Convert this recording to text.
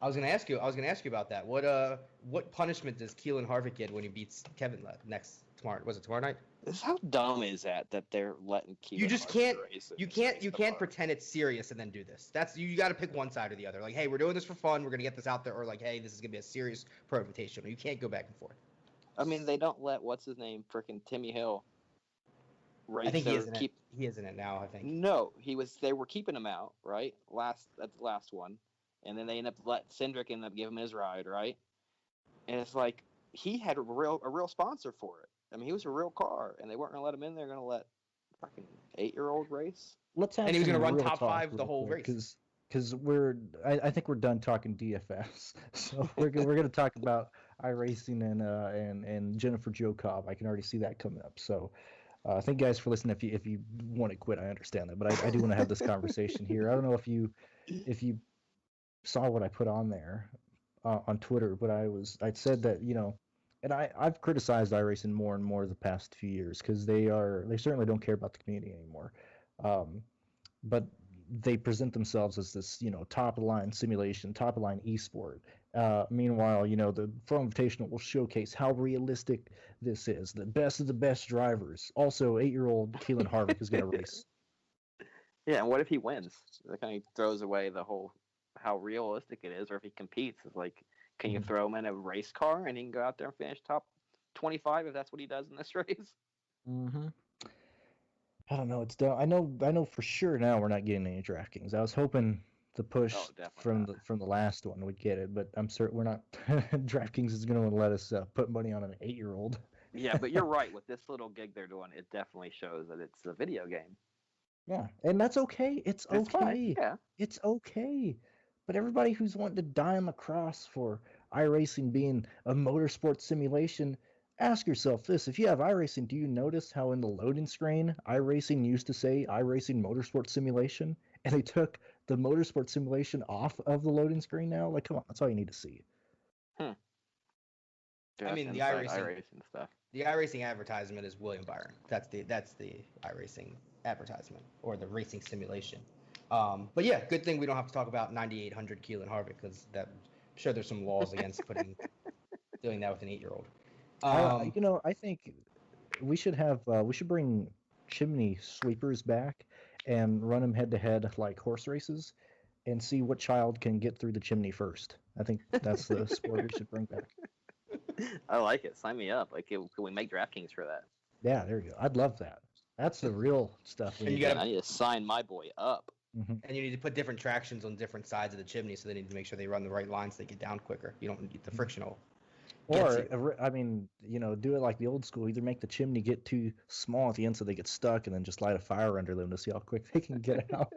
I was gonna ask you about that. What punishment does Keelan Harvick get when he beats Kevin next tomorrow? Was it tomorrow night? How dumb is that they're letting Keelan You just Harvick race it? you can't pretend it's serious and then do this. That's you got to pick one side or the other. Like, hey, we're doing this for fun. We're gonna get this out there, or like, hey, this is gonna be a serious pro invitational. You can't go back and forth. I mean, they don't let what's his name, frickin' Timmy Hill, race. I think he is in it now. I think no, he was. They were keeping him out, right? That's the last one, and then they Cindric ended up giving him his ride, right? And it's like he had a real sponsor for it. I mean, he was a real car, and they weren't gonna let him in. They're gonna let fucking 8-year-old race. Let's have and he was going to run top 5 the whole race. Because I think we're done talking DFS, so we're going to talk about iRacing and Jennifer Jo Cobb. I can already see that coming up. So thank you guys for listening. If you want to quit, I understand that, but I do want to have this conversation here. I don't know if you saw what I put on there on Twitter, but I said that, you know, and I've criticized iRacing more and more the past few years because they certainly don't care about the community anymore. But they present themselves as this, you know, top-of-the-line simulation, top-of-the-line esport. Meanwhile, you know, the Pro Invitational will showcase how realistic this is. The best of the best drivers. Also, 8-year-old Keelan Harvick is going to race. Yeah, and what if he wins? That kind of throws away the whole how realistic it is. Or if he competes, it's like, can you throw him in a race car and he can go out there and finish top 25 if that's what he does in this race? Mm-hmm. I don't know. It's done. I know for sure now we're not getting any DraftKings. I was hoping the push from the last one would get it, but I'm certain we're not. DraftKings is going to let us put money on an 8-year-old. Yeah, but you're right. With this little gig they're doing, it definitely shows that it's a video game. Yeah, and that's okay. It's okay. Fine. Yeah, it's okay. But everybody who's wanting to die on the cross for iRacing being a motorsport simulation, ask yourself this. If you have iRacing, do you notice how in the loading screen, iRacing used to say iRacing Motorsport Simulation, and they took the Motorsport Simulation off of the loading screen now? Like, come on, that's all you need to see. Yeah, I mean, the iRacing stuff. The iRacing advertisement is William Byron. That's the iRacing advertisement, or the racing simulation. But yeah, good thing we don't have to talk about 9,800 Keelan Harvick, because I'm sure there's some laws against doing that with an 8-year-old. You know, I think we should bring chimney sweepers back and run them head to head like horse races, and see what child can get through the chimney first. I think that's the sport we should bring back. I like it. Sign me up. Like, can we make DraftKings for that? Yeah, there you go. I'd love that. That's the real stuff. I need to sign my boy up. Mm-hmm. And you need to put different tractions on different sides of the chimney, so they need to make sure they run the right lines so they get down quicker. You don't need the frictional. Or, I mean, you know, do it like the old school. Either make the chimney get too small at the end so they get stuck, and then just light a fire under them to see how quick they can get out.